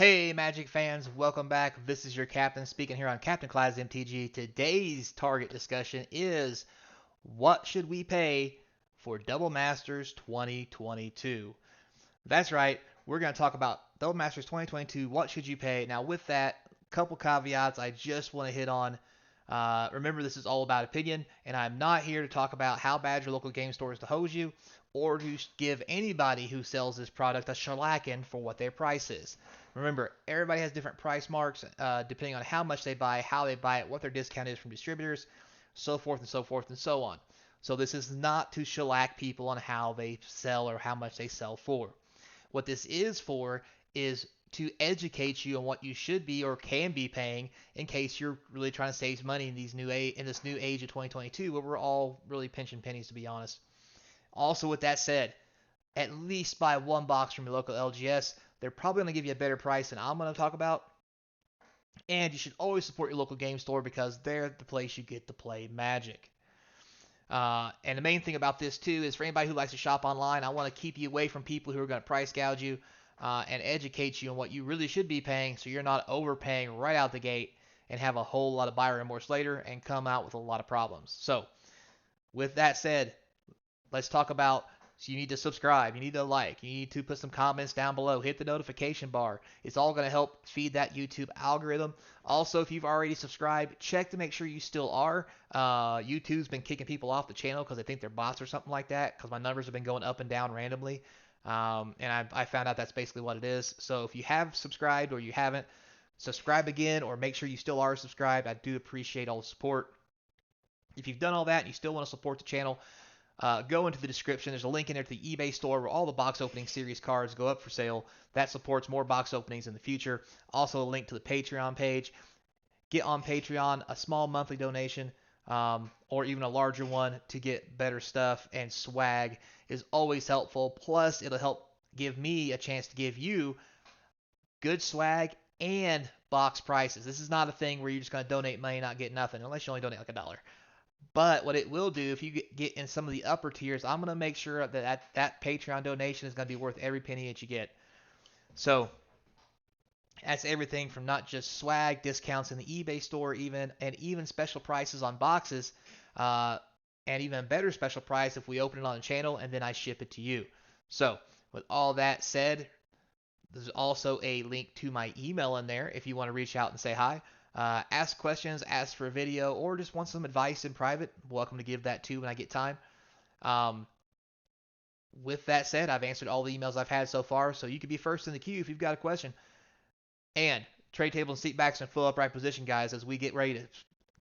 Hey, Magic fans, welcome back. This is your captain speaking here on Captain Clyde's MTG. Today's target discussion is what should we pay for Double Masters 2022? That's right, we're going to talk about Double Masters 2022. What should you pay? Now, with that, couple caveats I just want to hit on. Remember, this is all about opinion, and I'm not here to talk about how bad your local game store is to hose you or to give anybody who sells this product a shellacking for what their price is. Remember, everybody has different price marks depending on how much they buy, how they buy it, what their discount is from distributors, so forth and so forth and so on. So this is not to shellac people on how they sell or how much they sell for. What this is for is to educate you on what you should be or can be paying in case you're really trying to save money in this new age of 2022 where we're all really pinching pennies, to be honest. Also, with that said, at least buy one box from your local LGS. They're probably going to give you a better price than I'm going to talk about. And you should always support your local game store because they're the place you get to play Magic. And the main thing about this too is for anybody who likes to shop online, I want to keep you away from people who are going to price gouge you and educate you on what you really should be paying so you're not overpaying right out the gate and have a whole lot of buyer remorse later and come out with a lot of problems. So, with that said, let's talk about. So you need to subscribe, you need to like, you need to put some comments down below, hit the notification bar. It's all going to help feed that YouTube algorithm. Also, if you've already subscribed, check to make sure you still are. YouTube's been kicking people off the channel because they think they're bots or something like that because my numbers have been going up and down randomly. And I found out that's basically what it is. So if you have subscribed or you haven't, subscribe again or make sure you still are subscribed. I do appreciate all the support. If you've done all that and you still want to support the channel, go into the description. There's a link in there to the eBay store where all the box opening series cards go up for sale. That supports more box openings in the future. Also, a link to the Patreon page. Get on Patreon, a small monthly donation or even a larger one to get better stuff and swag is always helpful. Plus, it'll help give me a chance to give you good swag and box prices. This is not a thing where you're just going to donate money and not get nothing unless you only donate like $1. But what it will do, if you get in some of the upper tiers, I'm going to make sure that Patreon donation is going to be worth every penny that you get. So that's everything from not just swag, discounts in the eBay store, even special prices on boxes, uh, and even better special price if we open it on the channel and then I ship it to you. So with all that said, there's also a link to my email in there if you want to reach out and say hi. Ask questions, ask for a video, or just want some advice in private. Welcome to give that too when I get time. Um, with that said, I've answered all the emails I've had so far, so you could be first in the queue if you've got a question. And trade table and seat backs in full upright position, guys, as we get ready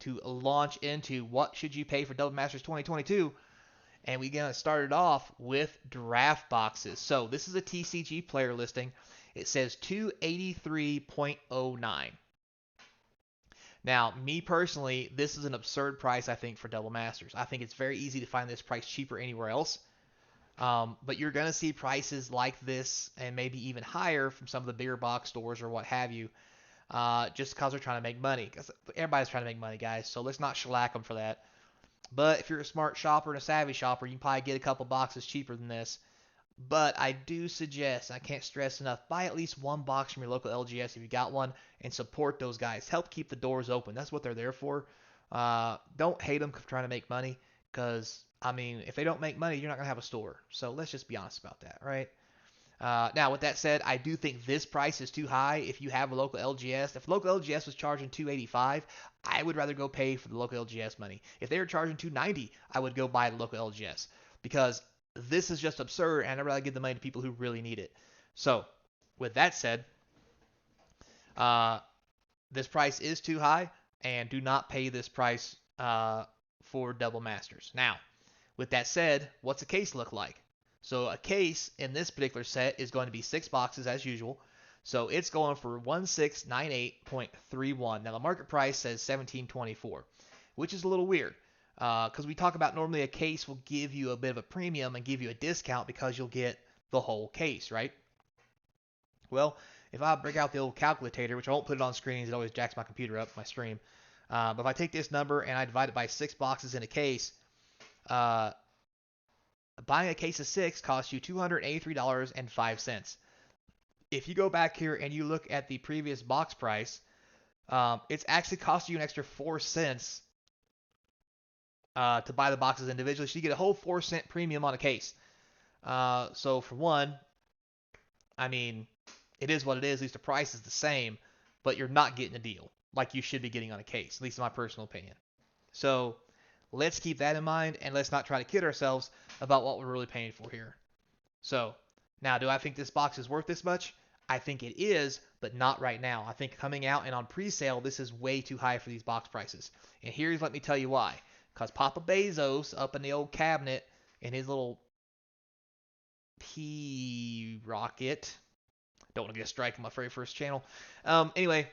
to launch into what should you pay for Double Masters 2022. And we're going to start it off with draft boxes. So this is a TCG player listing. It says 283.09. Now, me personally, this is an absurd price, I think, for Double Masters. I think it's very easy to find this price cheaper anywhere else. But you're going to see prices like this and maybe even higher from some of the bigger box stores or what have you, just because they're trying to make money. Because everybody's trying to make money, guys. So let's not shellac them for that. But if you're a smart shopper and a savvy shopper, you can probably get a couple boxes cheaper than this. But I do suggest, I can't stress enough, buy at least one box from your local LGS if you got one and support those guys. Help keep the doors open. That's what they're there for. Don't hate them for trying to make money because, I mean, if they don't make money, you're not going to have a store. So let's just be honest about that, right? Now, with that said, I do think this price is too high if you have a local LGS. If local LGS was charging 285, I would rather go pay for the local LGS money. If they were charging 290, I would go buy the local LGS because this is just absurd, and I'd rather give the money to people who really need it. So, with that said, uh, this price is too high, and do not pay this price for Double Masters. Now, with that said, what's a case look like? So a case in this particular set is going to be 6 boxes as usual. So it's going for 1698.31. Now the market price says 1724, which is a little weird because we talk about normally a case will give you a bit of a premium and give you a discount because you'll get the whole case, right? Well, if I break out the old calculator, which I won't put it on screen, it always jacks my computer up, my stream. But if I take this number and I divide it by 6 boxes in a case, uh, buying a case of 6 costs you $283.05. if you go back here and you look at the previous box price, it's actually costing you an extra 4 cents to buy the boxes individually. So you get a whole 4-cent premium on a case. So for one, I mean, it is what it is. At least the price is the same, but you're not getting a deal like you should be getting on a case, at least in my personal opinion. So let's keep that in mind, and let's not try to kid ourselves about what we're really paying for here. So now, do I think this box is worth this much? I think it is, but not right now. I think coming out and on pre-sale, this is way too high for these box prices. And here's, let me tell you why. Because Papa Bezos up in the old cabinet in his little P rocket. Don't want to get a strike on my very first channel. Anyway,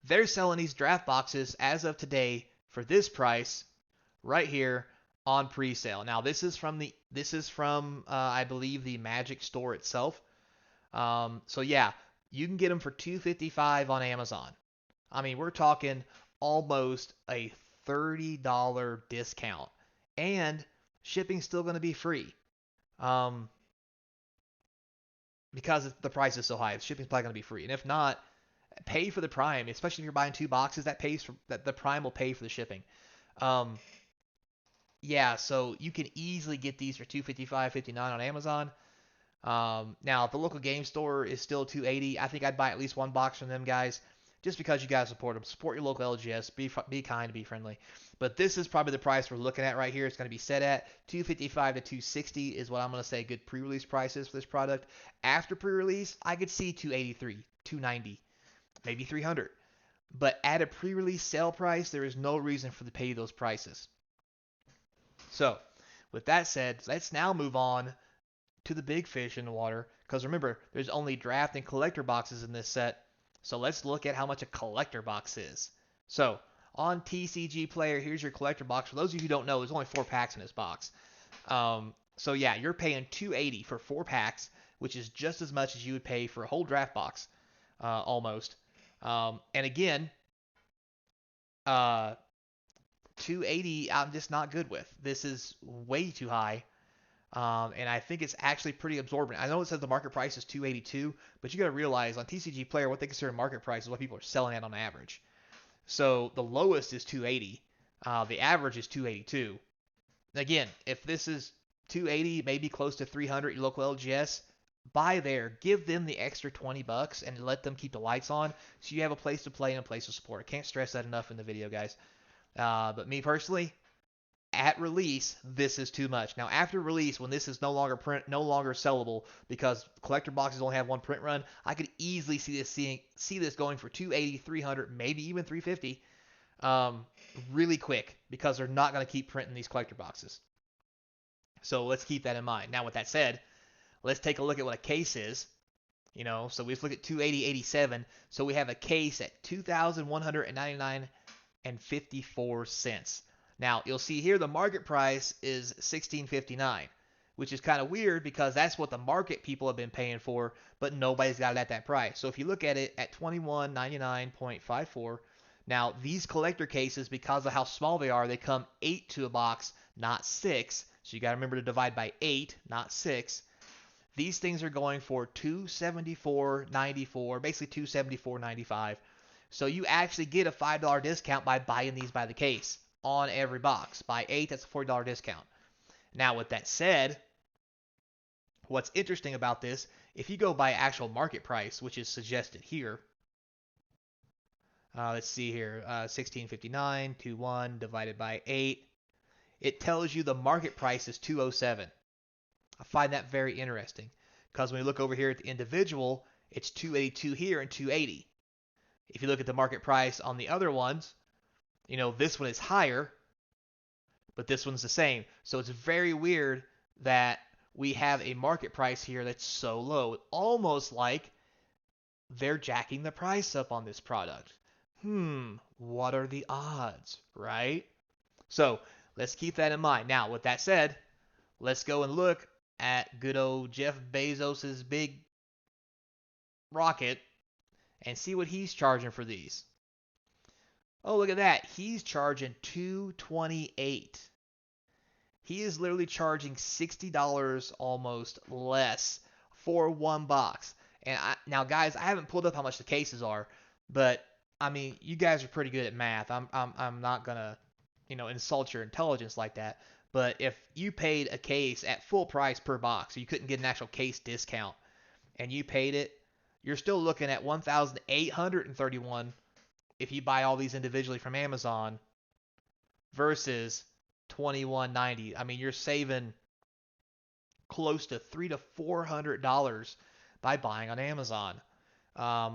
they're selling these draft boxes as of today for this price right here on pre-sale. Now this is from I believe the Magic store itself. So yeah, you can get them for $2.55 on Amazon. I mean, we're talking almost a $30 discount, and shipping's still going to be free. Because the price is so high, shipping's probably going to be free. And if not, pay for the Prime, especially if you're buying 2 boxes. That the Prime will pay for the shipping. Yeah, so you can easily get these for $2.55.59 on Amazon. Now, if the local game store is still $2.80, I think I'd buy at least 1 box from them guys, just because you guys support them. Support your local LGS. Be kind, be friendly. But this is probably the price we're looking at right here. It's going to be set at $2.55 to $2.60 is what I'm going to say good pre-release prices for this product. After pre-release, I could see $2.83, $2.90, maybe $300. But at a pre-release sale price, there is no reason for to pay those prices. So, with that said, let's now move on to the big fish in the water. Because remember, there's only draft and collector boxes in this set. So let's look at how much a collector box is. So, on TCG Player, here's your collector box. For those of you who don't know, there's only 4 packs in this box. So yeah, you're paying $2.80 for 4 packs, which is just as much as you would pay for a whole draft box, almost. And again, $2.80 I'm just not good with. This is way too high. And I think it's actually pretty absorbent. I know it says the market price is $2.82, but you got to realize on TCG Player, what they consider market price is what people are selling at on average. So the lowest is $2.80. The average is $2.82. Again, if this is $2.80, maybe close to $300, your local LGS, buy there. Give them the extra $20 and let them keep the lights on so you have a place to play and a place to support. I can't stress that enough in the video, guys. But me personally, at release, this is too much. Now, after release, when this is no longer sellable because collector boxes only have 1 print run, I could easily see this going for $2.80, $300, maybe even $3.50, really quick because they're not going to keep printing these collector boxes. So let's keep that in mind. Now, with that said, let's take a look at what a case is. So we just look at $2.80.87. So we have a case at $2,199.54. Now, you'll see here the market price is $16.59, which is kind of weird because that's what the market people have been paying for, but nobody's got it at that price. So if you look at it at $21.99.54, now these collector cases, because of how small they are, they come 8 to a box, not 6. So you got to remember to divide by 8, not 6. These things are going for $274.94, basically $274.95. So you actually get a $5 discount by buying these by the case on every box. By 8, that's a $40 discount. Now, with that said, what's interesting about this, if you go by actual market price, which is suggested here, let's see here, 1659, 21 divided by 8, it tells you the market price is $207. I find that very interesting because when we look over here at the individual, it's $282 here and $280. If you look at the market price on the other ones, this one is higher, but this one's the same. So it's very weird that we have a market price here that's so low. Almost like they're jacking the price up on this product. What are the odds, right? So let's keep that in mind. Now, with that said, let's go and look at good old Jeff Bezos's big rocket and see what he's charging for these. Oh, look at that. He's charging $228. He is literally charging $60 almost less for 1 box. And now, guys, I haven't pulled up how much the cases are, but I mean, you guys are pretty good at math. I'm not gonna, insult your intelligence like that. But if you paid a case at full price per box, so you couldn't get an actual case discount, and you paid it, you're still looking at 1,831 if you buy all these individually from Amazon versus 21.90. I mean, you're saving close to $300 to $400 by buying on Amazon.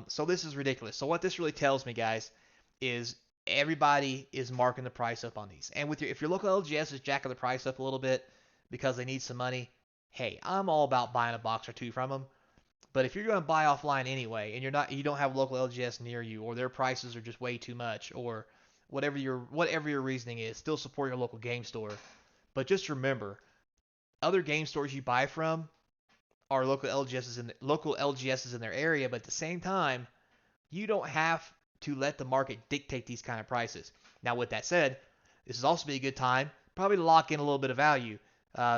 So this is ridiculous. So what this really tells me, guys, is everybody is marking the price up on these. And if your local LGS is jacking the price up a little bit because they need some money, hey, I'm all about buying a box or two from them. But if you're going to buy offline anyway, and you don't have a local LGS near you, or their prices are just way too much, or whatever your reasoning is, still support your local game store. But just remember, other game stores you buy from are local LGSs in their area, but at the same time, you don't have to let the market dictate these kind of prices. Now, with that said, this is also be a good time probably to lock in a little bit of value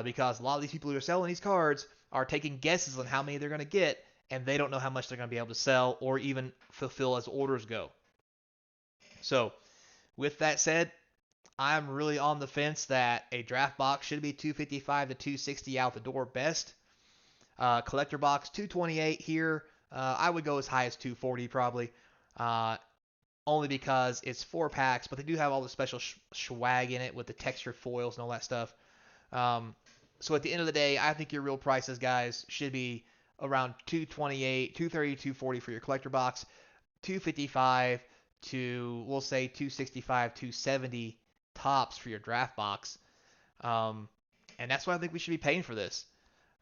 because a lot of these people who are selling these cards are taking guesses on how many they're going to get, and they don't know how much they're going to be able to sell or even fulfill as orders go. So, with that said, I'm really on the fence that a draft box should be 255 to 260 out the door best. Collector box 228 here. I would go as high as 240 probably. Only because it's 4 packs, but they do have all the special swag in it with the textured foils and all that stuff. So at the end of the day, I think your real prices, guys, should be around 228, 230, 240 for your collector box, 255 to, we'll say, 265, 270 tops for your draft box. And that's what I think we should be paying for this.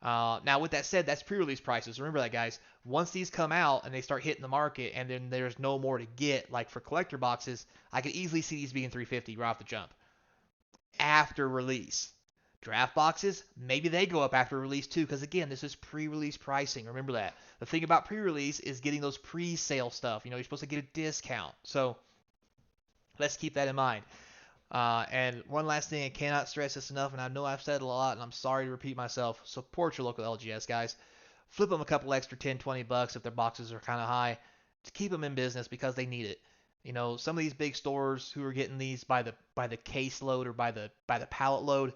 Now, with that said, that's pre-release prices. Remember that, guys. Once these come out and they start hitting the market and then there's no more to get, like for collector boxes, I could easily see these being 350 right off the jump. After release. Draft boxes, maybe they go up after release too, because again, this is pre-release pricing. Remember that. The thing about pre-release is getting those pre-sale stuff. You're supposed to get a discount. So let's keep that in mind. And one last thing, I cannot stress this enough, and I know I've said it a lot, and I'm sorry to repeat myself. Support your local LGS, guys. Flip them a couple extra 10, 20 bucks if their boxes are kind of high to keep them in business because they need it. Some of these big stores who are getting these by the case load or by the pallet load,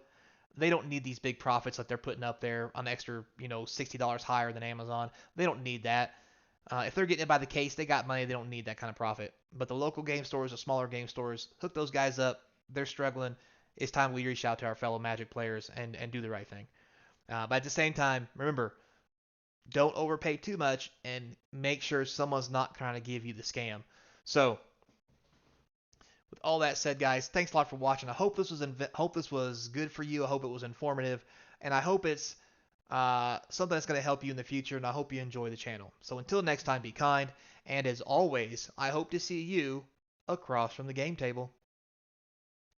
they don't need these big profits that they're putting up there on the extra, $60 higher than Amazon. They don't need that. If they're getting it by the case, they got money. They don't need that kind of profit. But the local game stores, the smaller game stores, hook those guys up. They're struggling. It's time we reach out to our fellow Magic players and do the right thing. But at the same time, remember, don't overpay too much and make sure someone's not trying to give you the scam. So, with all that said, guys, thanks a lot for watching. I hope this was good for you. I hope it was informative, and I hope it's something that's going to help you in the future. And I hope you enjoy the channel. So until next time, be kind, and as always, I hope to see you across from the game table.